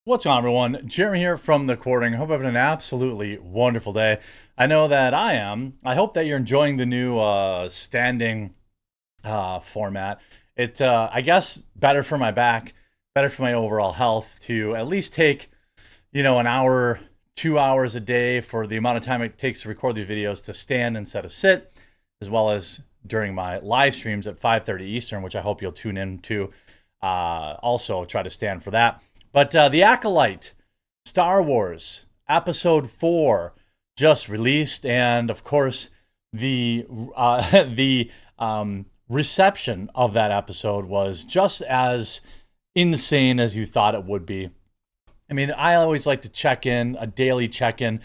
What's going on, everyone? Jeremy here from the Quartering. Hope you're having an absolutely wonderful day. I know that I am. I hope that you're enjoying the new standing format. I guess, better for my back, better for my overall health to at least take, an hour, 2 hours a day for the amount of time it takes to record these videos to stand instead of sit, as well as during my live streams at 5:30 Eastern, which I hope you'll tune in to. Also, try to stand for that. But The Acolyte, Star Wars, Episode 4, just released, and of course, the the reception of that episode was just as insane as you thought it would be. I mean, I always like to check in, a daily check in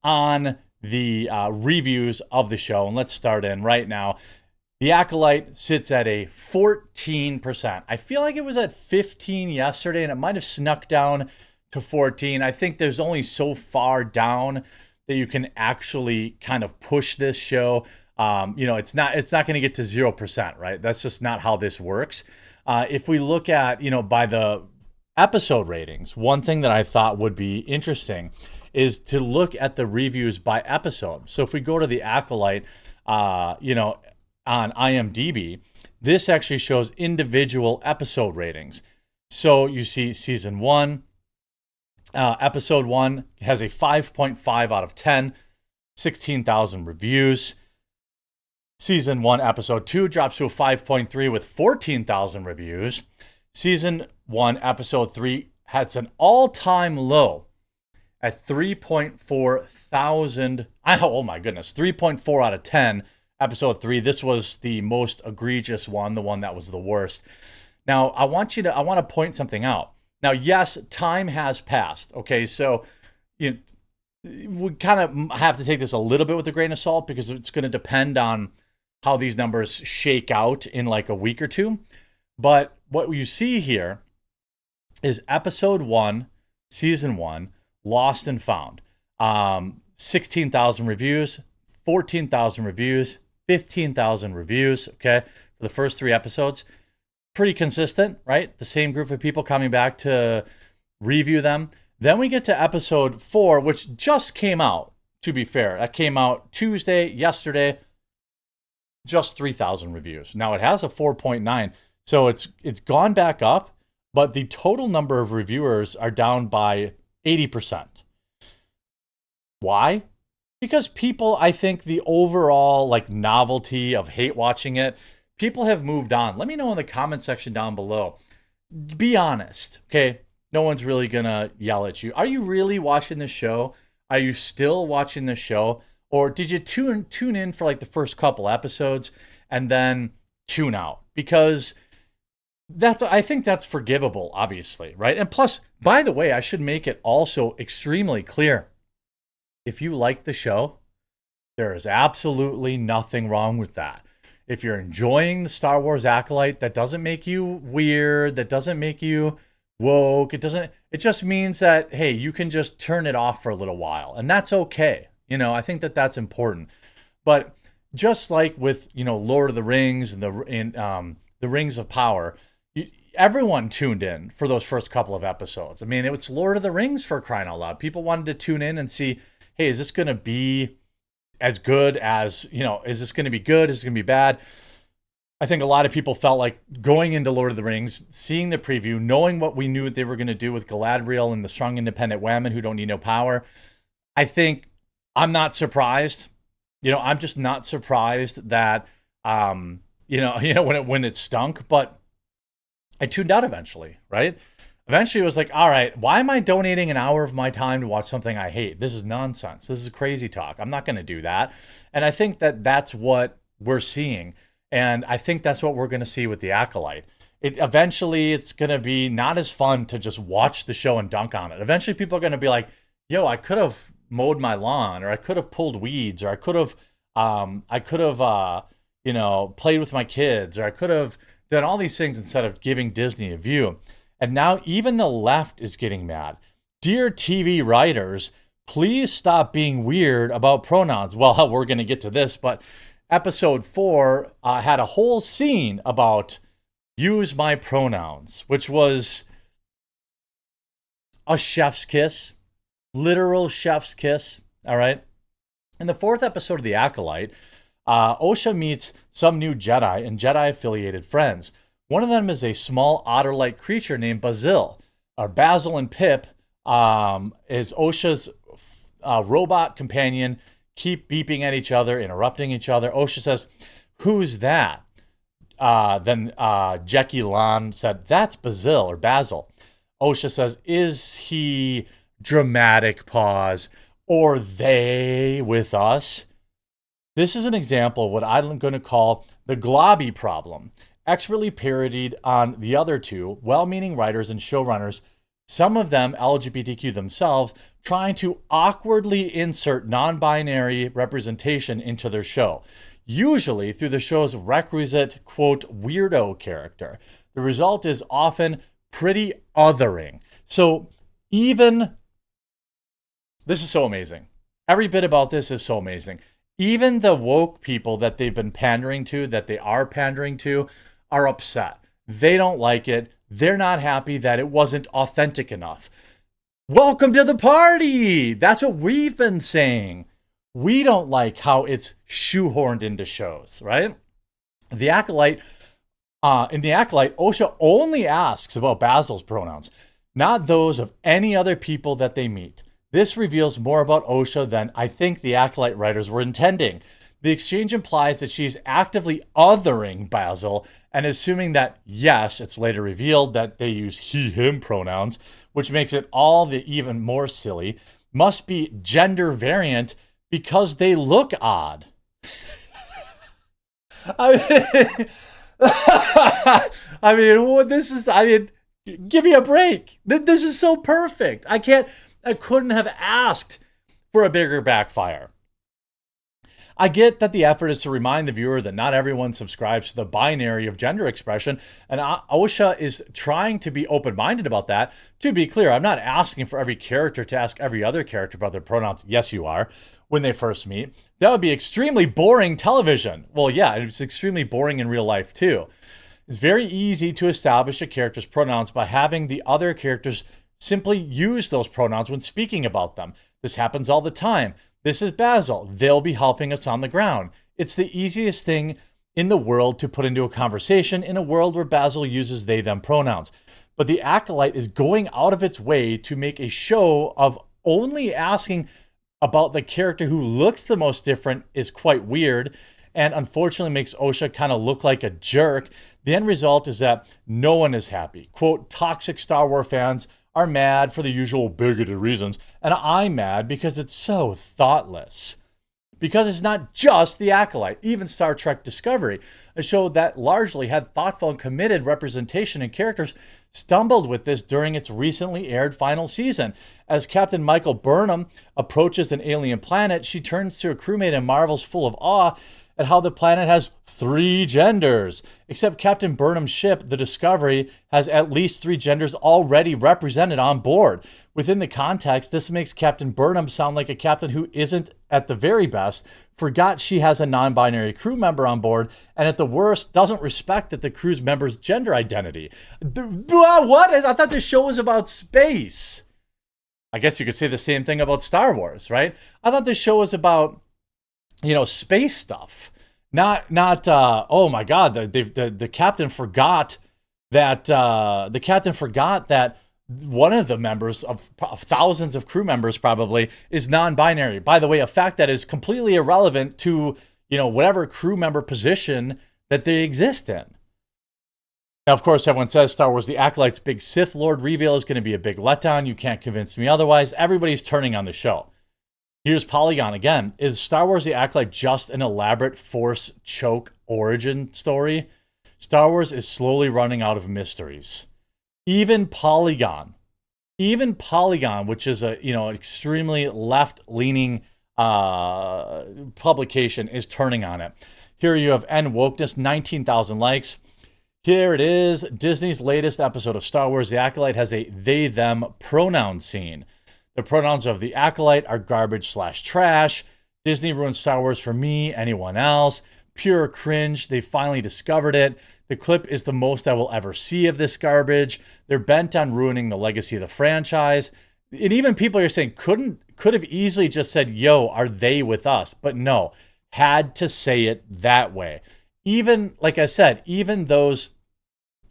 on the reviews of the show, and let's start in right now. The Acolyte sits at a 14%. I feel like it was at 15 yesterday, and it might have snuck down to 14. I think there's only so far down that you can actually kind of push this show. It's not going to get to 0%, right? That's just not how this works. If we look at, by the episode ratings, one thing that I thought would be interesting is to look at the reviews by episode. So if we go to the Acolyte, on IMDb, this actually shows individual episode ratings. So you see season 1, episode 1 has a 5.5 out of 10, 16,000 reviews. Season 1, episode 2 drops to a 5.3 with 14,000 reviews. Season 1, episode 3 has an all-time low at 3.4 thousand. Oh my goodness, 3.4 out of 10. Episode 3, this was the most egregious one, the one that was the worst. Now, I want to point something out. Now, yes, time has passed. Okay, so we kind of have to take this a little bit with a grain of salt because it's going to depend on how these numbers shake out in like a week or two. But what you see here is episode 1, season 1, Lost and Found. 16,000 reviews, 14,000 reviews, 15,000 reviews, okay, for the first 3 episodes. Pretty consistent, right? The same group of people coming back to review them. Then we get to episode 4, which just came out, to be fair. That came out Tuesday, yesterday, just 3,000 reviews. Now it has a 4.9, so it's gone back up, but the total number of reviewers are down by 80%. Why? Because people, I think the overall novelty of hate watching it, people have moved on. Let me know in the comment section down below. Be honest, okay? No one's really gonna yell at you. Are you really watching the show? Are you still watching the show? Or did you tune in for the first couple episodes and then tune out? Because I think that's forgivable, obviously, right? And plus, by the way, I should make it also extremely clear. If you like the show, there is absolutely nothing wrong with that. If you're enjoying the Star Wars Acolyte, that doesn't make you weird, that doesn't make you woke, it just means that, hey, you can just turn it off for a little while, and that's okay. I think that that's important. But just like with, Lord of the Rings and the Rings of Power, everyone tuned in for those first couple of episodes. I mean, it was Lord of the Rings, for crying out loud. People wanted to tune in and see, hey, is this going to be as good as, is this going to be good? Is it going to be bad? I think a lot of people felt like going into Lord of the Rings, seeing the preview, knowing what we knew they were going to do with Galadriel and the strong independent women who don't need no power. I think I'm not surprised. I'm just not surprised that, when it stunk, but I tuned out eventually, right? Eventually, it was like, all right, why am I donating an hour of my time to watch something I hate? This is nonsense. This is crazy talk. I'm not going to do that. And I think that that's what we're seeing. And I think that's what we're going to see with The Acolyte. Eventually, it's going to be not as fun to just watch the show and dunk on it. Eventually, people are going to be like, yo, I could have mowed my lawn, or I could have pulled weeds, or I could have, played with my kids, or I could have done all these things instead of giving Disney a view. And now even the left is getting mad. Dear TV writers, please stop being weird about pronouns. Well, we're going to get to this, but episode 4 had a whole scene about use my pronouns, which was a chef's kiss, literal chef's kiss. All right. In the 4th episode of The Acolyte, Osha meets some new Jedi and Jedi-affiliated friends. One of them is a small otter-like creature named Basil. Basil and Pip is Osha's robot companion, keep beeping at each other, interrupting each other. Osha says, "Who's that?" Then Jackie Lan said, "That's Basil or Basil." Osha says, "Is he," dramatic pause, "or they with us?" This is an example of what I'm going to call the globby problem, expertly parodied on the other two well-meaning writers and showrunners, some of them LGBTQ themselves, trying to awkwardly insert non-binary representation into their show, usually through the show's requisite, quote, weirdo character. The result is often pretty othering. So even, this is so amazing. Every bit about this is so amazing. Even the woke people that they've been pandering to, that they are pandering to, are upset. They don't like it. They're not happy that it wasn't authentic enough. Welcome to the party. That's what we've been saying. We don't like how it's shoehorned into shows, right? The Acolyte, in The Acolyte, Osha only asks about Basil's pronouns, not those of any other people that they meet. This reveals more about Osha than I think the Acolyte writers were intending. The exchange implies that she's actively othering Basil and assuming that, yes, it's later revealed that they use he, him pronouns, which makes it all the even more silly, must be gender variant because they look odd. I mean, give me a break. This is so perfect. I couldn't have asked for a bigger backfire. I get that the effort is to remind the viewer that not everyone subscribes to the binary of gender expression, and Osha is trying to be open-minded about that. To be clear, I'm not asking for every character to ask every other character about their pronouns. Yes, you are, when they first meet. That would be extremely boring television. Well, yeah, it's extremely boring in real life, too. It's very easy to establish a character's pronouns by having the other characters simply use those pronouns when speaking about them. This happens all the time. This is Basil. They'll be helping us on the ground. It's the easiest thing in the world to put into a conversation in a world where Basil uses they, them pronouns. But the Acolyte is going out of its way to make a show of only asking about the character who looks the most different is quite weird, and unfortunately makes Osha kind of look like a jerk. The end result is that no one is happy. Quote, toxic Star Wars fans are mad for the usual bigoted reasons, and I'm mad because it's so thoughtless. Because it's not just The Acolyte, even Star Trek Discovery, a show that largely had thoughtful and committed representation and characters, stumbled with this during its recently aired final season. As Captain Michael Burnham approaches an alien planet, she turns to a crewmate and marvels full of awe at how the planet has 3 genders. Except Captain Burnham's ship, the Discovery, has at least 3 genders already represented on board. Within the context, this makes Captain Burnham sound like a captain who isn't, at the very best, forgot she has a non-binary crew member on board, and at the worst, doesn't respect that the crew's member's gender identity. What? I thought this show was about space. I guess you could say the same thing about Star Wars, right? I thought this show was about, space stuff. Not oh my God, the captain forgot that one of the members of thousands of crew members probably is non-binary. By the way, a fact that is completely irrelevant to, whatever crew member position that they exist in. Now, of course, everyone says Star Wars The Acolyte's big Sith Lord reveal is going to be a big letdown. You can't convince me otherwise. Everybody's turning on the show. Here's Polygon again. Is Star Wars The Acolyte just an elaborate Force choke origin story? Star Wars is slowly running out of mysteries. Even Polygon, which is a an extremely left-leaning publication, is turning on it. Here you have N Wokeness, 19,000 likes. Here it is. Disney's latest episode of Star Wars The Acolyte has a they-them pronoun scene. The pronouns of The Acolyte are garbage/trash. Disney ruined Star Wars for me, anyone else. Pure cringe. They finally discovered it. The clip is the most I will ever see of this garbage. They're bent on ruining the legacy of the franchise. And even people are saying could have easily just said, yo, are they with us? But no, had to say it that way. Even, like I said, even those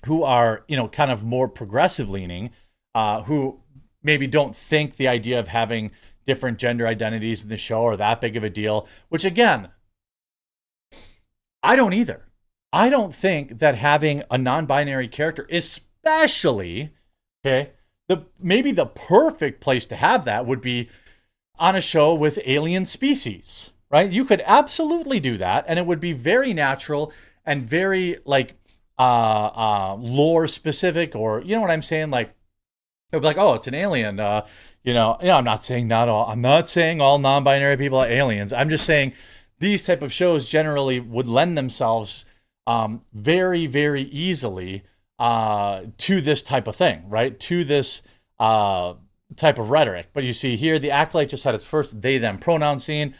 who are, kind of more progressive leaning, who maybe don't think the idea of having different gender identities in the show are that big of a deal, which again, I don't either. I don't think that having a non-binary character, especially, okay, maybe the perfect place to have that would be on a show with alien species, right? You could absolutely do that, and it would be very natural and very like lore specific, or you know what I'm saying? Like it would be like, oh, it's an alien. I'm not saying all non-binary people are aliens. I'm just saying these type of shows generally would lend themselves very, very easily to this type of thing, right? To this type of rhetoric. But you see here, the Acolyte just had its first they-them pronoun scene.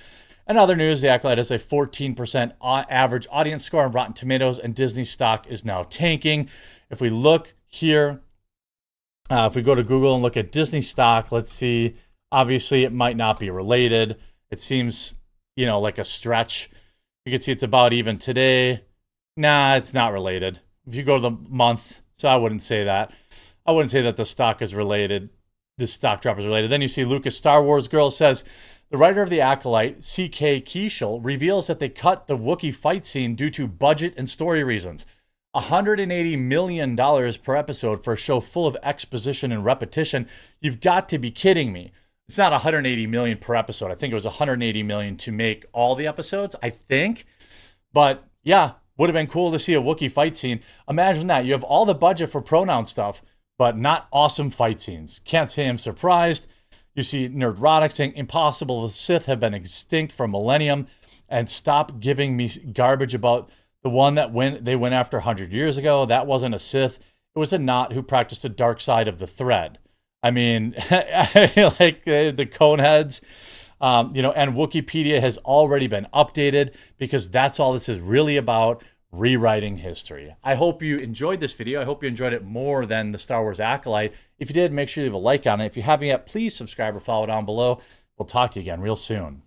And other news, the Acolyte has a 14% average audience score on Rotten Tomatoes, and Disney stock is now tanking. If we look here, if we go to Google and look at Disney stock, let's see. Obviously, it might not be related. It seems, like a stretch. You can see it's about even today. Nah, it's not related. If you go to the month, so I wouldn't say that. I wouldn't say that the stock is related. This stock drop is related. Then you see Lucas Star Wars Girl says, the writer of The Acolyte, C.K. Keishel, reveals that they cut the Wookiee fight scene due to budget and story reasons. $180 million per episode for a show full of exposition and repetition. You've got to be kidding me. It's not $180 million per episode. I think it was $180 million to make all the episodes, I think. But yeah, would have been cool to see a Wookiee fight scene. Imagine that. You have all the budget for pronoun stuff, but not awesome fight scenes. Can't say I'm surprised. You see Nerdrotic saying, impossible, the Sith have been extinct for a millennium, and stop giving me garbage about the one that they went after 100 years ago. That wasn't a Sith. It was a Nott who practiced the dark side of the thread. I mean, like the Coneheads, and Wikipedia has already been updated because that's all this is really about, rewriting history. I hope you enjoyed this video. I hope you enjoyed it more than the Star Wars Acolyte. If you did, make sure you leave a like on it. If you haven't yet, please subscribe or follow down below. We'll talk to you again real soon.